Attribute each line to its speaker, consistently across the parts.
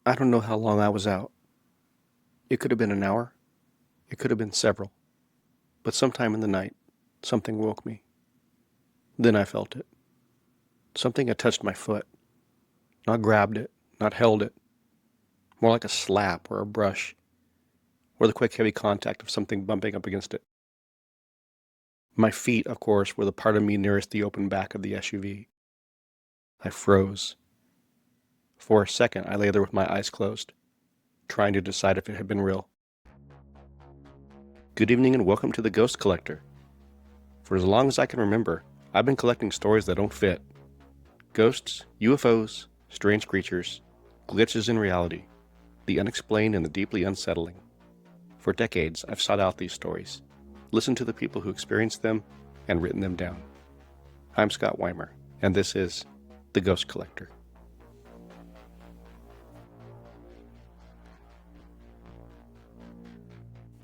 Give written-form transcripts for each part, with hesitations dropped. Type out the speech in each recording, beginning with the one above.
Speaker 1: I don't know how long I was out. It could have been an hour. It could have been several. But sometime in the night, something woke me. Then I felt it. Something had touched my foot. Not grabbed it, not held it. More like a slap or a brush, or the quick, heavy contact of something bumping up against it. My feet, of course, were the part of me nearest the open back of the SUV. I froze. For a second, I lay there with my eyes closed, trying to decide if it had been real. Good evening and welcome to the Ghost Collector. For as long as I can remember, I've been collecting stories that don't fit. Ghosts, UFOs, strange creatures, glitches in reality, the unexplained and the deeply unsettling. For decades, I've sought out these stories, listened to the people who experienced them, and written them down. I'm Scott Weimer, and this is The Ghost Collector.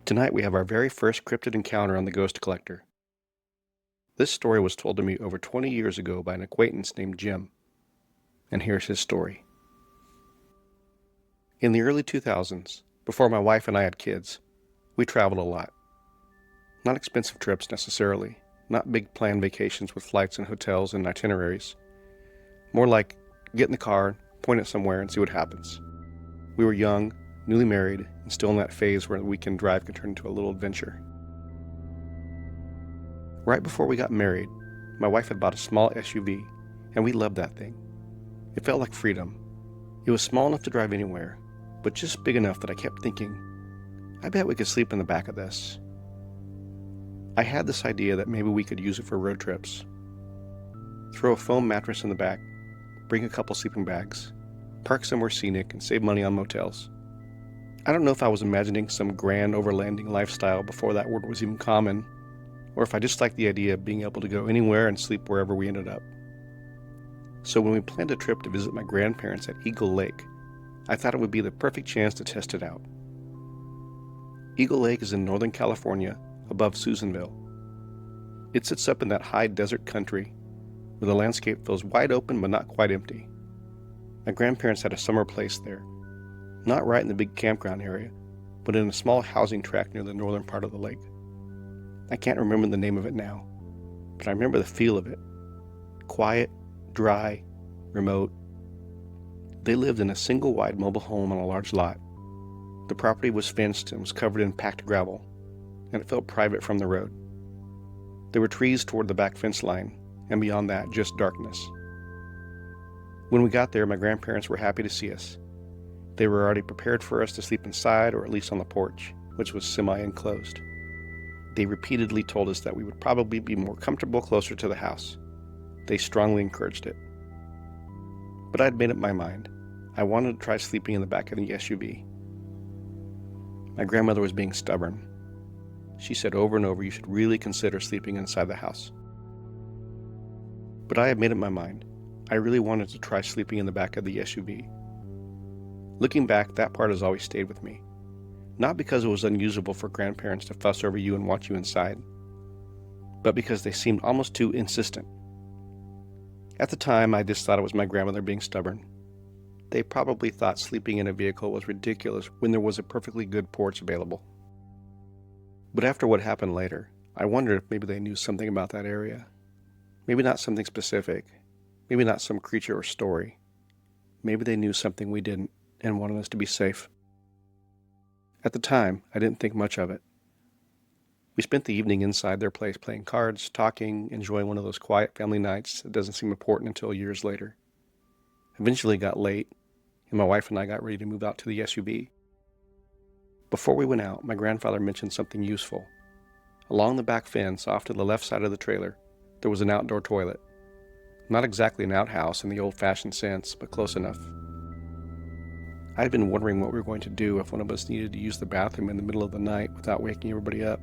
Speaker 1: Tonight we have our very first cryptid encounter on The Ghost Collector. This story was told to me over 20 years ago by an acquaintance named Jim. And here's his story. In the early 2000s, before my wife and I had kids, we traveled a lot. Not expensive trips necessarily, not big planned vacations with flights and hotels and itineraries. More like get in the car, point it somewhere, and see what happens. We were young, newly married, and still in that phase where the weekend drive could turn into a little adventure. Right before we got married, my wife had bought a small SUV, and we loved that thing. It felt like freedom. It was small enough to drive anywhere, but just big enough that I kept thinking, I bet we could sleep in the back of this. I had this idea that maybe we could use it for road trips. Throw a foam mattress in the back, bring a couple sleeping bags, park somewhere scenic, and save money on motels. I don't know if I was imagining some grand overlanding lifestyle before that word was even common, or if I just liked the idea of being able to go anywhere and sleep wherever we ended up. So when we planned a trip to visit my grandparents at Eagle Lake, I thought it would be the perfect chance to test it out. Eagle Lake is in Northern California, above Susanville. It sits up in that high desert country, where the landscape feels wide open but not quite empty. My grandparents had a summer place there, not right in the big campground area, but in a small housing tract near the northern part of the lake. I can't remember the name of it now, but I remember the feel of it. Quiet, dry, remote. They lived in a single wide mobile home on a large lot. The property was fenced and was covered in packed gravel, and it felt private from the road. There were trees toward the back fence line, and beyond that, just darkness. When we got there, my grandparents were happy to see us. They were already prepared for us to sleep inside or at least on the porch, which was semi-enclosed. They repeatedly told us that we would probably be more comfortable closer to the house. They strongly encouraged it. But I'd made up my mind. I wanted to try sleeping in the back of the SUV. My grandmother was being stubborn. She said over and over, you should really consider sleeping inside the house. But I had made up my mind. I really wanted to try sleeping in the back of the SUV. Looking back, that part has always stayed with me. Not because it was unusual for grandparents to fuss over you and want you inside, but because they seemed almost too insistent. At the time, I just thought it was my grandmother being stubborn. They probably thought sleeping in a vehicle was ridiculous when there was a perfectly good porch available. But after what happened later, I wondered if maybe they knew something about that area. Maybe not something specific. Maybe not some creature or story. Maybe they knew something we didn't and wanted us to be safe. At the time, I didn't think much of it. We spent the evening inside their place playing cards, talking, enjoying one of those quiet family nights that doesn't seem important until years later. Eventually it got late, and my wife and I got ready to move out to the SUV. Before we went out, my grandfather mentioned something useful. Along the back fence, off to the left side of the trailer, there was an outdoor toilet. Not exactly an outhouse in the old-fashioned sense, but close enough. I had been wondering what we were going to do if one of us needed to use the bathroom in the middle of the night without waking everybody up.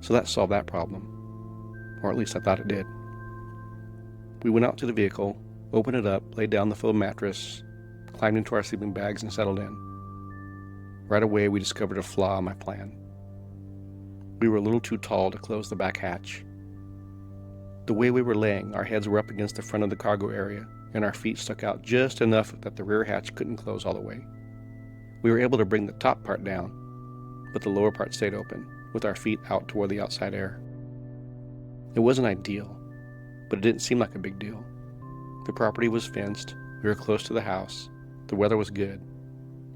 Speaker 1: So that solved that problem. Or at least I thought it did. We went out to the vehicle, opened it up, laid down the foam mattress, climbed into our sleeping bags, and settled in. Right away, we discovered a flaw in my plan. We were a little too tall to close the back hatch. The way we were laying, our heads were up against the front of the cargo area, and our feet stuck out just enough that the rear hatch couldn't close all the way. We were able to bring the top part down, but the lower part stayed open, with our feet out toward the outside air. It wasn't ideal, but it didn't seem like a big deal. The property was fenced, we were close to the house, the weather was good,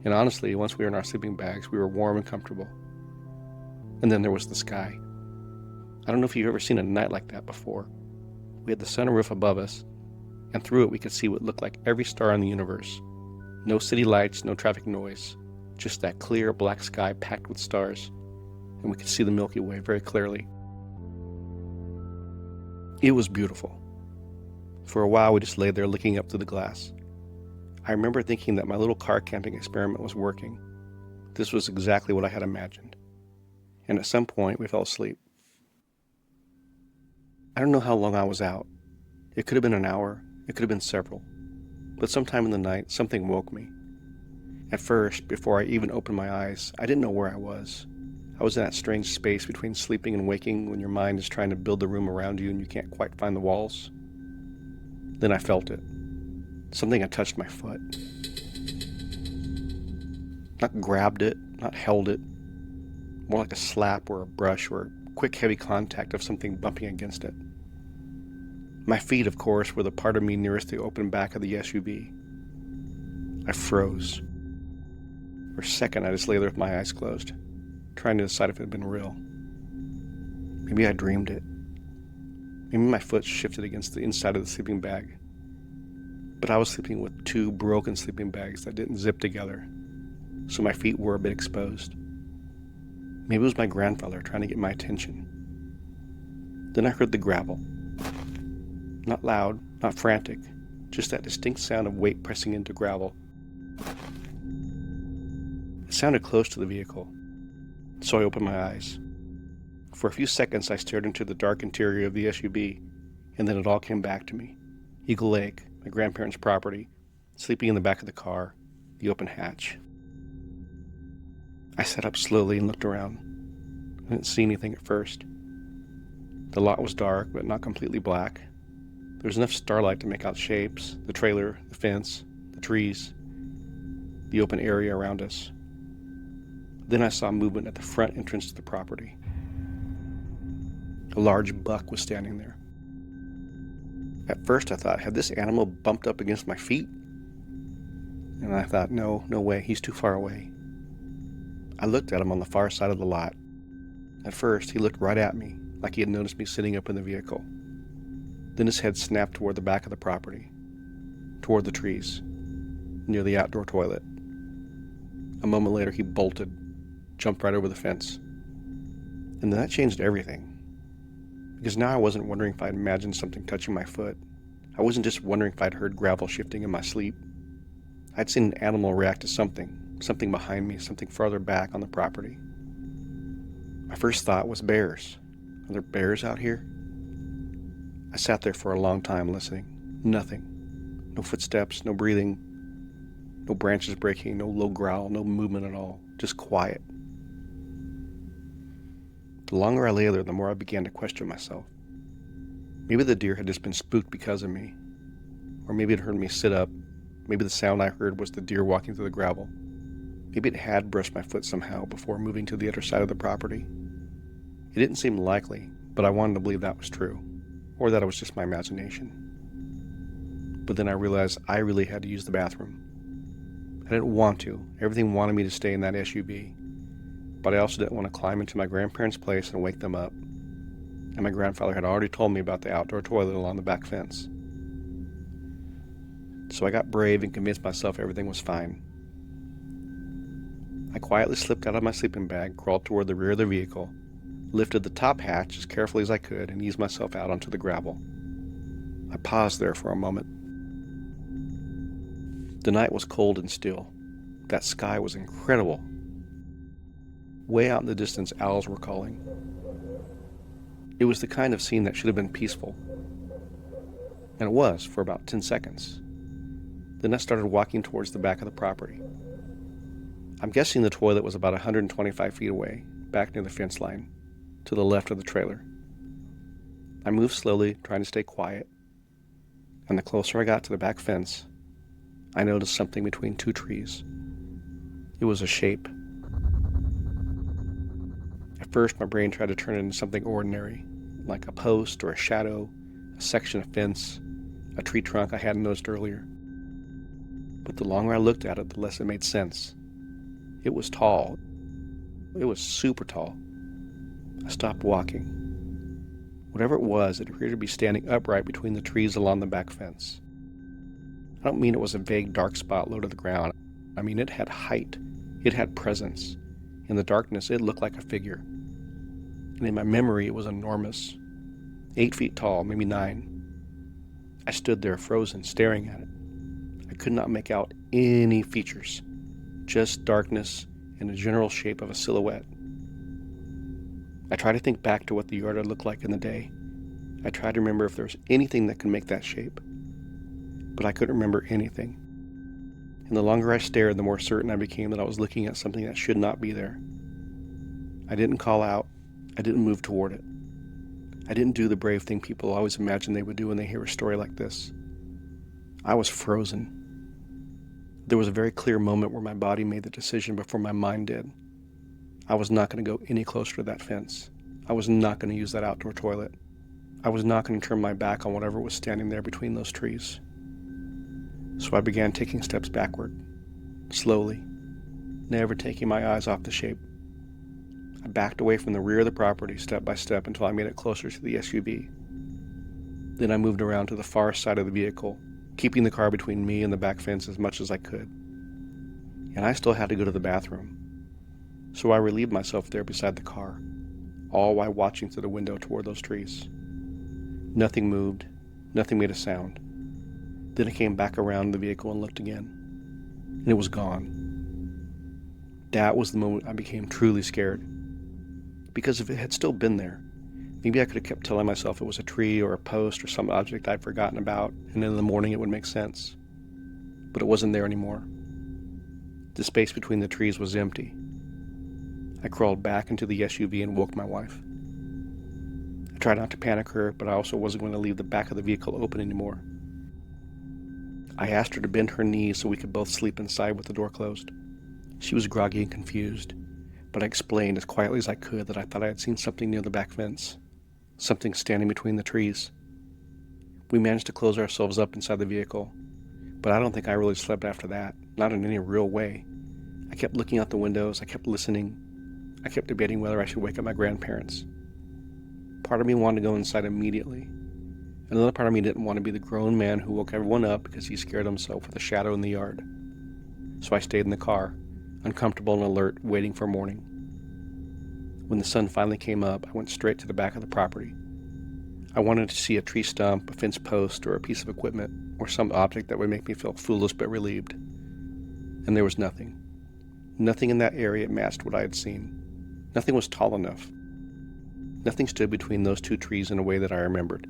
Speaker 1: and honestly, once we were in our sleeping bags, we were warm and comfortable. And then there was the sky. I don't know if you've ever seen a night like that before. We had the sunroof above us, and through it we could see what looked like every star in the universe. No city lights, no traffic noise, just that clear black sky packed with stars, and we could see the Milky Way very clearly. It was beautiful. For a while we just lay there looking up through the glass. I remember thinking that my little car camping experiment was working. This was exactly what I had imagined. And at some point we fell asleep. I don't know how long I was out. It could have been an hour, it could have been several. But sometime in the night, something woke me. At first, before I even opened my eyes, I didn't know where I was. I was in that strange space between sleeping and waking when your mind is trying to build the room around you and you can't quite find the walls. Then I felt it. Something had touched my foot. Not grabbed it, not held it. More like a slap or a brush or a quick heavy contact of something bumping against it. My feet, of course, were the part of me nearest the open back of the SUV. I froze. For a second, I just lay there with my eyes closed, trying to decide if it had been real. Maybe I dreamed it. Maybe my foot shifted against the inside of the sleeping bag. But I was sleeping with two broken sleeping bags that didn't zip together, so my feet were a bit exposed. Maybe it was my grandfather trying to get my attention. Then I heard the gravel. Not loud, not frantic, just that distinct sound of weight pressing into gravel. It sounded close to the vehicle, so I opened my eyes. For a few seconds I stared into the dark interior of the SUV, and then it all came back to me. Eagle Lake, my grandparents' property, sleeping in the back of the car, the open hatch. I sat up slowly and looked around. I didn't see anything at first. The lot was dark, but not completely black. There was enough starlight to make out shapes, the trailer, the fence, the trees, the open area around us. Then I saw movement at the front entrance to the property. A large buck was standing there. At first I thought, had this animal bumped up against my feet? And I thought, no way, he's too far away. I looked at him on the far side of the lot. At first, he looked right at me, like he had noticed me sitting up in the vehicle. Then his head snapped toward the back of the property, toward the trees, near the outdoor toilet. A moment later, he bolted, jumped right over the fence. And then that changed everything. Because now I wasn't wondering if I'd imagined something touching my foot. I wasn't just wondering if I'd heard gravel shifting in my sleep. I'd seen an animal react to something behind me, something farther back on the property. My first thought was bears. Are there bears out here? I sat there for a long time listening. Nothing. No footsteps, no breathing, no branches breaking, no low growl, no movement at all. Just quiet. The longer I lay there, the more I began to question myself. Maybe the deer had just been spooked because of me. Or maybe it heard me sit up. Maybe the sound I heard was the deer walking through the gravel. Maybe it had brushed my foot somehow before moving to the other side of the property. It didn't seem likely, but I wanted to believe that was true, or that it was just my imagination. But then I realized I really had to use the bathroom. I didn't want to. Everything wanted me to stay in that SUV. But I also didn't want to climb into my grandparents' place and wake them up. And my grandfather had already told me about the outdoor toilet along the back fence. So I got brave and convinced myself everything was fine. I quietly slipped out of my sleeping bag, crawled toward the rear of the vehicle, lifted the top hatch as carefully as I could, and eased myself out onto the gravel. I paused there for a moment. The night was cold and still. That sky was incredible. Way out in the distance, owls were calling. It was the kind of scene that should have been peaceful. And it was for about 10 seconds. Then I started walking towards the back of the property. I'm guessing the toilet was about 125 feet away, back near the fence line, to the left of the trailer. I moved slowly, trying to stay quiet. And the closer I got to the back fence, I noticed something between two trees. It was a shape. At first, my brain tried to turn it into something ordinary, like a post or a shadow, a section of fence, a tree trunk I hadn't noticed earlier. But the longer I looked at it, the less it made sense. It was tall. It was super tall. I stopped walking. Whatever it was, it appeared to be standing upright between the trees along the back fence. I don't mean it was a vague dark spot low to the ground. I mean it had height. It had presence. In the darkness, it looked like a figure. And in my memory, it was enormous. 8 feet tall, maybe 9. I stood there frozen, staring at it. I could not make out any features, just darkness and the general shape of a silhouette. I tried to think back to what the yard had looked like in the day. I tried to remember if there was anything that could make that shape. But I couldn't remember anything. And the longer I stared, the more certain I became that I was looking at something that should not be there. I didn't call out. I didn't move toward it. I didn't do the brave thing people always imagine they would do when they hear a story like this. I was frozen. There was a very clear moment where my body made the decision before my mind did. I was not going to go any closer to that fence. I was not going to use that outdoor toilet. I was not going to turn my back on whatever was standing there between those trees. So I began taking steps backward, slowly, never taking my eyes off the shape. I backed away from the rear of the property step by step until I made it closer to the SUV. Then I moved around to the far side of the vehicle, keeping the car between me and the back fence as much as I could. And I still had to go to the bathroom. So I relieved myself there beside the car, all while watching through the window toward those trees. Nothing moved, nothing made a sound. Then I came back around the vehicle and looked again, and it was gone. That was the moment I became truly scared. Because if it had still been there, maybe I could have kept telling myself it was a tree or a post or some object I'd forgotten about, and in the morning it would make sense. But it wasn't there anymore. The space between the trees was empty. I crawled back into the SUV and woke my wife. I tried not to panic her, but I also wasn't going to leave the back of the vehicle open anymore. I asked her to bend her knees so we could both sleep inside with the door closed. She was groggy and confused, but I explained as quietly as I could that I thought I had seen something near the back fence, something standing between the trees. We managed to close ourselves up inside the vehicle, but I don't think I really slept after that, not in any real way. I kept looking out the windows, I kept listening. I kept debating whether I should wake up my grandparents. Part of me wanted to go inside immediately. Another part of me didn't want to be the grown man who woke everyone up because he scared himself with a shadow in the yard. So I stayed in the car, uncomfortable and alert, waiting for morning. When the sun finally came up, I went straight to the back of the property. I wanted to see a tree stump, a fence post, or a piece of equipment, or some object that would make me feel foolish but relieved. And there was nothing. Nothing in that area matched what I had seen. Nothing was tall enough. Nothing stood between those two trees in a way that I remembered.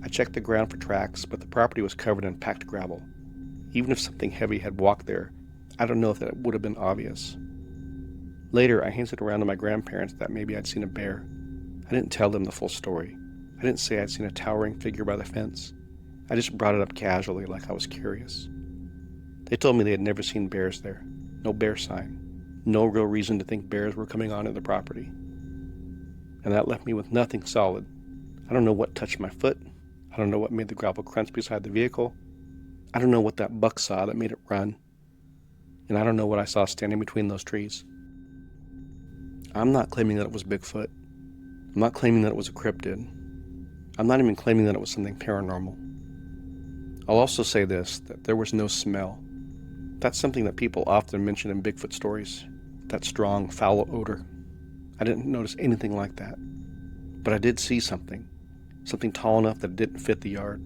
Speaker 1: I checked the ground for tracks, but the property was covered in packed gravel. Even if something heavy had walked there, I don't know if that would have been obvious. Later, I hinted around to my grandparents that maybe I'd seen a bear. I didn't tell them the full story. I didn't say I'd seen a towering figure by the fence. I just brought it up casually, like I was curious. They told me they had never seen bears there. No bear sign. No real reason to think bears were coming onto the property. And that left me with nothing solid. I don't know what touched my foot. I don't know what made the gravel crunch beside the vehicle. I don't know what that buck saw that made it run. And I don't know what I saw standing between those trees. I'm not claiming that it was Bigfoot. I'm not claiming that it was a cryptid. I'm not even claiming that it was something paranormal. I'll also say this, that there was no smell. That's something that people often mention in Bigfoot stories, that strong, foul odor. I didn't notice anything like that. But I did see something tall enough that it didn't fit the yard.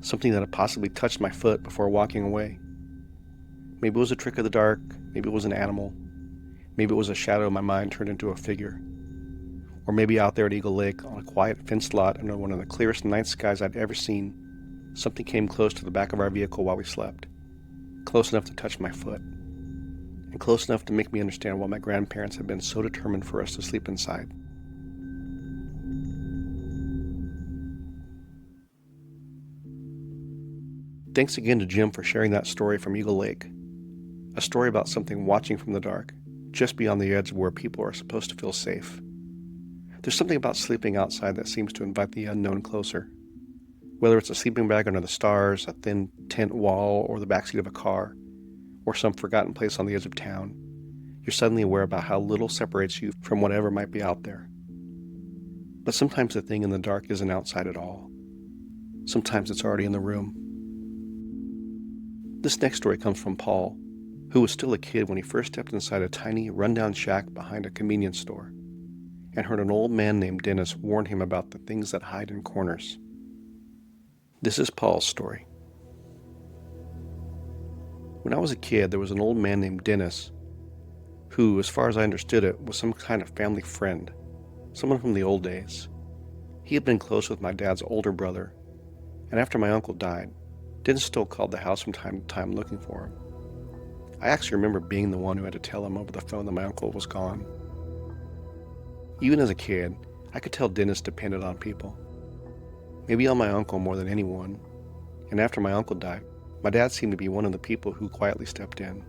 Speaker 1: Something that had possibly touched my foot before walking away. Maybe it was a trick of the dark, maybe it was an animal, maybe it was a shadow my mind turned into a figure. Or maybe out there at Eagle Lake, on a quiet fenced lot under one of the clearest night skies I'd ever seen, something came close to the back of our vehicle while we slept. Close enough to touch my foot. And close enough to make me understand why my grandparents had been so determined for us to sleep inside. Thanks again to Jim for sharing that story from Eagle Lake. A story about something watching from the dark, just beyond the edge of where people are supposed to feel safe. There's something about sleeping outside that seems to invite the unknown closer. Whether it's a sleeping bag under the stars, a thin tent wall, or the backseat of a car, or some forgotten place on the edge of town, you're suddenly aware about how little separates you from whatever might be out there. But sometimes the thing in the dark isn't outside at all. Sometimes it's already in the room. This next story comes from Paul, who was still a kid when he first stepped inside a tiny, rundown shack behind a convenience store, and heard an old man named Dennis warn him about the things that hide in corners. This is Paul's story. When I was a kid, there was an old man named Dennis who, as far as I understood it, was some kind of family friend, someone from the old days. He had been close with my dad's older brother, and after my uncle died, Dennis still called the house from time to time looking for him. I actually remember being the one who had to tell him over the phone that my uncle was gone. Even as a kid, I could tell Dennis depended on people. Maybe on my uncle more than anyone, and after my uncle died, my dad seemed to be one of the people who quietly stepped in.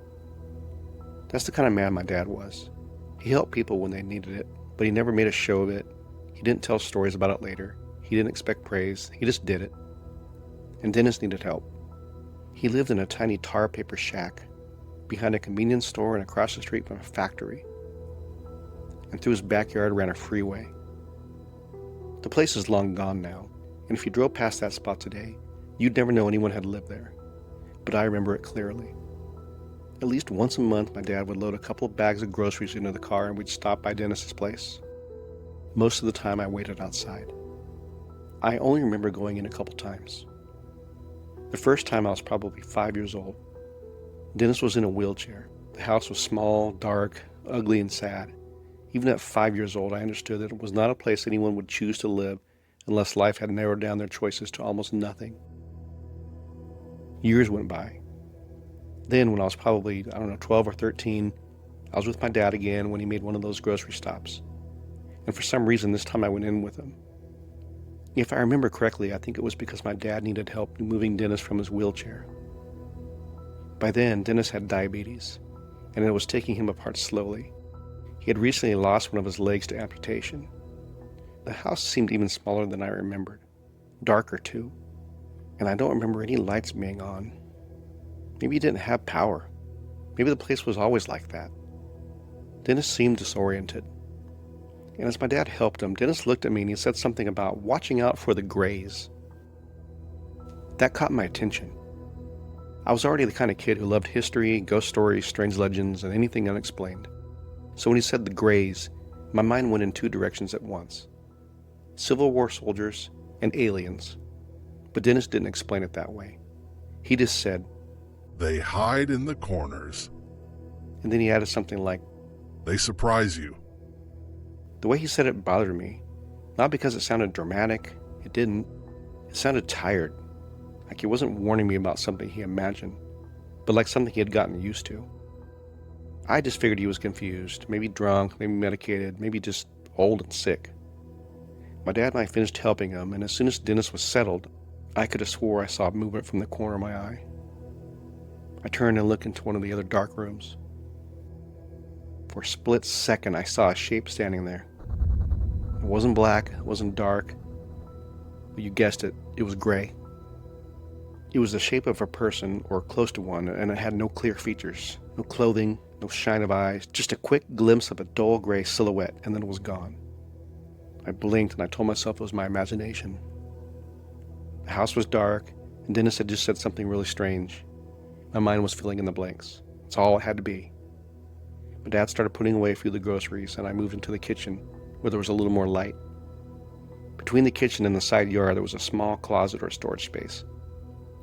Speaker 1: That's the kind of man my dad was. He helped people when they needed it, but he never made a show of it. He didn't tell stories about it later. He didn't expect praise. He just did it. And Dennis needed help. He lived in a tiny tar paper shack behind a convenience store and across the street from a factory. And through his backyard ran a freeway. The place is long gone now, and if you drove past that spot today, you'd never know anyone had lived there. But I remember it clearly. At least once a month, my dad would load a couple of bags of groceries into the car and we'd stop by Dennis's place. Most of the time, I waited outside. I only remember going in a couple times. The first time I was probably 5 years old. Dennis was in a wheelchair. The house was small, dark, ugly, and sad. Even at 5 years old, I understood that it was not a place anyone would choose to live unless life had narrowed down their choices to almost nothing. Years went by. Then, when I was probably, 12 or 13, I was with my dad again when he made one of those grocery stops. And for some reason, this time I went in with him. If I remember correctly, I think it was because my dad needed help moving Dennis from his wheelchair. By then, Dennis had diabetes, and it was taking him apart slowly. He had recently lost one of his legs to amputation. The house seemed even smaller than I remembered, darker too, and I don't remember any lights being on. Maybe he didn't have power. Maybe the place was always like that. Dennis seemed disoriented. And as my dad helped him, Dennis looked at me and he said something about watching out for the grays. That caught my attention. I was already the kind of kid who loved history, ghost stories, strange legends, and anything unexplained. So when he said the grays, my mind went in two directions at once. Civil War soldiers and aliens. But Dennis didn't explain it that way. He just said,
Speaker 2: "They hide in the corners."
Speaker 1: And then he added something like,
Speaker 2: "They surprise you."
Speaker 1: The way he said it bothered me. Not because it sounded dramatic. It didn't. It sounded tired. Like he wasn't warning me about something he imagined, but like something he had gotten used to. I just figured he was confused, maybe drunk, maybe medicated, maybe just old and sick. My dad and I finished helping him, and as soon as Dennis was settled, I could have swore I saw movement from the corner of my eye. I turned and looked into one of the other dark rooms. For a split second, I saw a shape standing there. It wasn't black, it wasn't dark, but you guessed it, it was gray. It was the shape of a person, or close to one, and it had no clear features, no clothing, no shine of eyes, just a quick glimpse of a dull gray silhouette, and then it was gone. I blinked and I told myself it was my imagination. The house was dark, and Dennis had just said something really strange. My mind was filling in the blanks. It's all it had to be. My dad started putting away a few of the groceries, and I moved into the kitchen, where there was a little more light. Between the kitchen and the side yard, there was a small closet or storage space.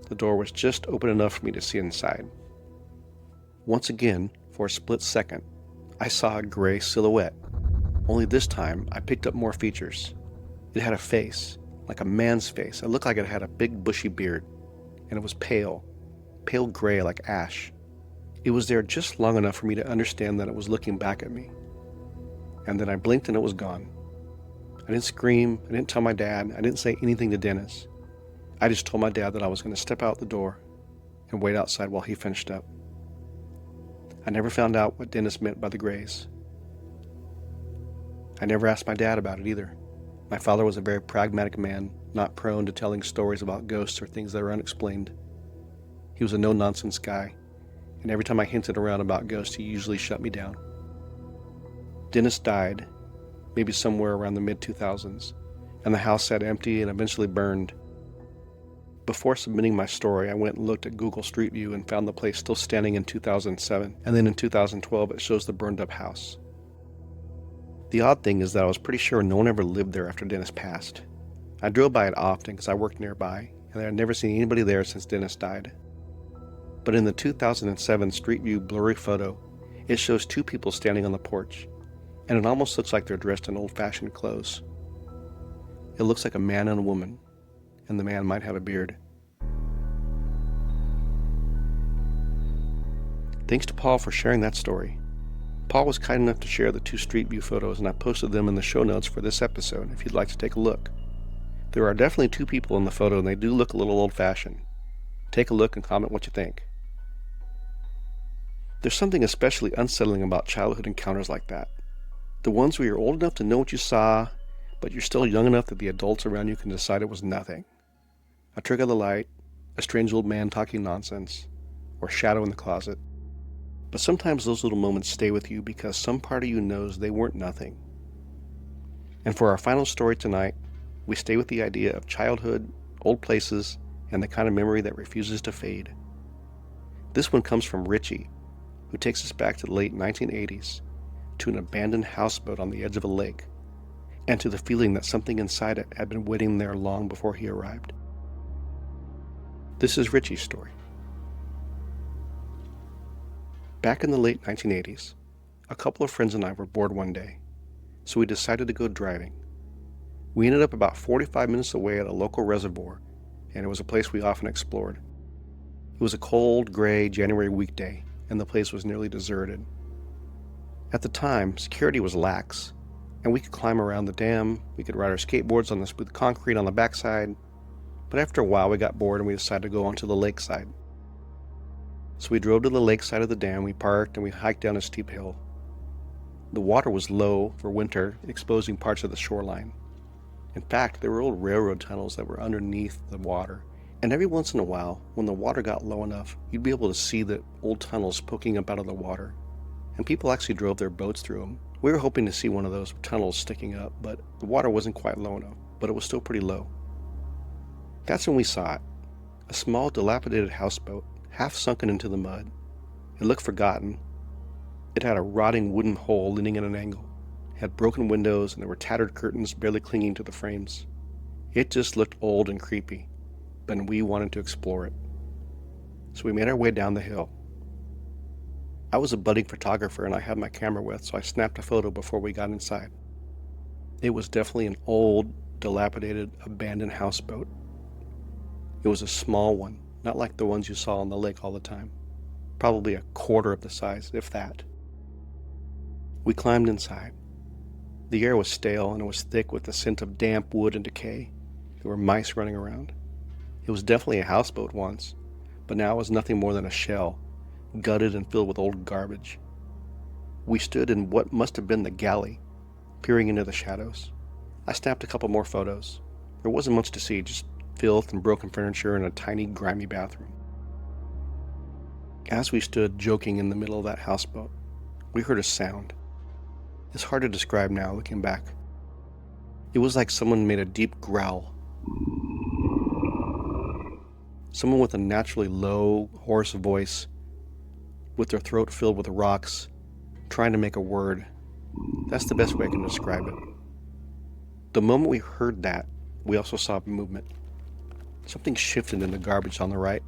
Speaker 1: The door was just open enough for me to see inside. Once again, for a split second, I saw a gray silhouette. Only this time, I picked up more features. It had a face, like a man's face. It looked like it had a big bushy beard, and it was pale gray like ash. It was there just long enough for me to understand that it was looking back at me. And then I blinked and it was gone. I didn't scream, I didn't tell my dad, I didn't say anything to Dennis. I just told my dad that I was going to step out the door and wait outside while he finished up. I never found out what Dennis meant by the grays. I never asked my dad about it either. My father was a very pragmatic man, not prone to telling stories about ghosts or things that are unexplained. He was a no-nonsense guy, and every time I hinted around about ghosts, he usually shut me down. Dennis died, maybe somewhere around the mid-2000s, and the house sat empty and eventually burned. Before submitting my story, I went and looked at Google Street View and found the place still standing in 2007, and then in 2012 it shows the burned-up house. The odd thing is that I was pretty sure no one ever lived there after Dennis passed. I drove by it often because I worked nearby, and I had never seen anybody there since Dennis died. But in the 2007 Street View blurry photo, it shows two people standing on the porch, and it almost looks like they're dressed in old-fashioned clothes. It looks like a man and a woman, and the man might have a beard. Thanks to Paul for sharing that story. Paul was kind enough to share the two Street View photos, and I posted them in the show notes for this episode if you'd like to take a look. There are definitely two people in the photo, and they do look a little old-fashioned. Take a look and comment what you think. There's something especially unsettling about childhood encounters like that. The ones where you're old enough to know what you saw, but you're still young enough that the adults around you can decide it was nothing. A trick of the light, a strange old man talking nonsense, or shadow in the closet. But sometimes those little moments stay with you because some part of you knows they weren't nothing. And for our final story tonight, we stay with the idea of childhood, old places, and the kind of memory that refuses to fade. This one comes from Richie, who takes us back to the late 1980s, to an abandoned houseboat on the edge of a lake, and to the feeling that something inside it had been waiting there long before he arrived. This is Richie's story. Back in the late 1980s, a couple of friends and I were bored one day, so we decided to go driving. We ended up about 45 minutes away at a local reservoir, and it was a place we often explored. It was a cold, gray January weekday, and the place was nearly deserted. At the time, security was lax, and we could climb around the dam, we could ride our skateboards on the smooth concrete on the backside, but after a while we got bored and we decided to go onto the lakeside. So we drove to the lakeside of the dam, we parked, and we hiked down a steep hill. The water was low for winter, exposing parts of the shoreline. In fact, there were old railroad tunnels that were underneath the water, and every once in a while, when the water got low enough, you'd be able to see the old tunnels poking up out of the water, and people actually drove their boats through them. We were hoping to see one of those tunnels sticking up, but the water wasn't quite low enough, but it was still pretty low. That's when we saw it, a small dilapidated houseboat, half sunken into the mud. It looked forgotten. It had a rotting wooden hull leaning at an angle. It had broken windows, and there were tattered curtains barely clinging to the frames. It just looked old and creepy, but we wanted to explore it. So we made our way down the hill. I was a budding photographer and I had my camera with, so I snapped a photo before we got inside. It was definitely an old, dilapidated, abandoned houseboat. It was a small one, not like the ones you saw on the lake all the time. Probably a quarter of the size, if that. We climbed inside. The air was stale and it was thick with the scent of damp wood and decay. There were mice running around. It was definitely a houseboat once, but now it was nothing more than a shell, gutted and filled with old garbage. We stood in what must have been the galley, peering into the shadows. I snapped a couple more photos. There wasn't much to see, just filth and broken furniture and a tiny, grimy bathroom. As we stood joking in the middle of that houseboat, we heard a sound. It's hard to describe now, looking back. It was like someone made a deep growl. Someone with a naturally low, hoarse voice, with their throat filled with rocks, trying to make a word. That's the best way I can describe it. The moment we heard that, we also saw movement. Something shifted in the garbage on the right.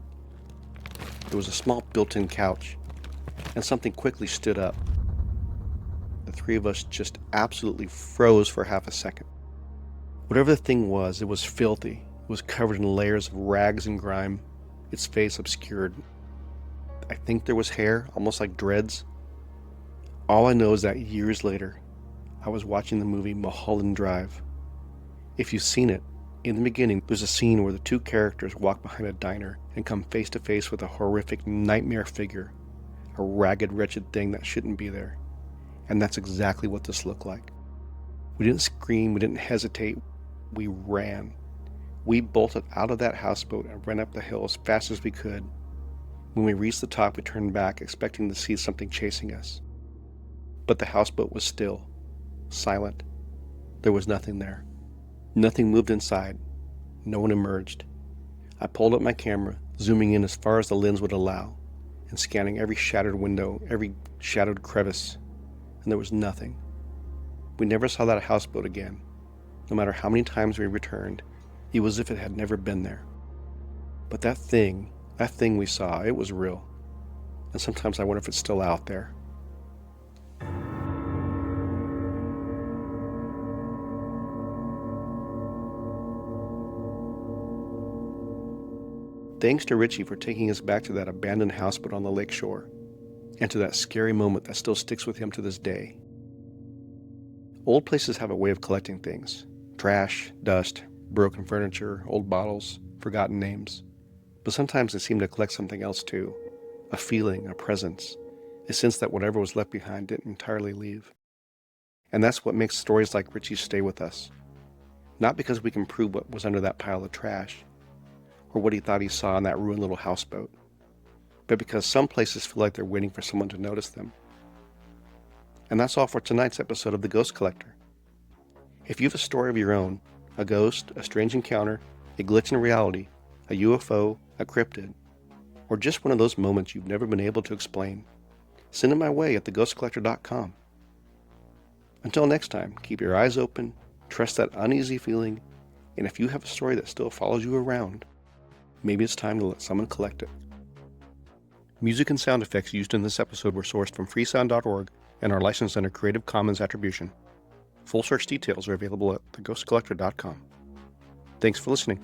Speaker 1: There was a small built-in couch, and something quickly stood up. The three of us just absolutely froze for half a second. Whatever the thing was, it was filthy. It was covered in layers of rags and grime, its face obscured. I think there was hair, almost like dreads. All I know is that years later, I was watching the movie Mulholland Drive. If you've seen it, in the beginning, there's a scene where the two characters walk behind a diner and come face to face with a horrific nightmare figure, a ragged, wretched thing that shouldn't be there. And that's exactly what this looked like. We didn't scream, we didn't hesitate, we ran. We bolted out of that houseboat and ran up the hill as fast as we could. When we reached the top, we turned back, expecting to see something chasing us. But the houseboat was still, silent. There was nothing there. Nothing moved inside. No one emerged. I pulled up my camera, zooming in as far as the lens would allow, and scanning every shattered window, every shadowed crevice, and there was nothing. We never saw that houseboat again. No matter how many times we returned, it was as if it had never been there. But that thing we saw, it was real. And sometimes I wonder if it's still out there. Thanks to Richie for taking us back to that abandoned houseboat on the lake shore, and to that scary moment that still sticks with him to this day. Old places have a way of collecting things: trash, dust, broken furniture, old bottles, forgotten names. But sometimes they seem to collect something else too: a feeling, a presence, a sense that whatever was left behind didn't entirely leave. And that's what makes stories like Richie's stay with us. Not because we can prove what was under that pile of trash, or what he thought he saw in that ruined little houseboat, but because some places feel like they're waiting for someone to notice them. And that's all for tonight's episode of The Ghost Collector. If you have a story of your own, a ghost, a strange encounter, a glitch in reality, a UFO, a cryptid, or just one of those moments you've never been able to explain, send it my way at theghostcollector.com. Until next time, keep your eyes open, trust that uneasy feeling, and if you have a story that still follows you around, maybe it's time to let someone collect it. Music and sound effects used in this episode were sourced from freesound.org and are licensed under Creative Commons Attribution. Full search details are available at theghostcollector.com. Thanks for listening.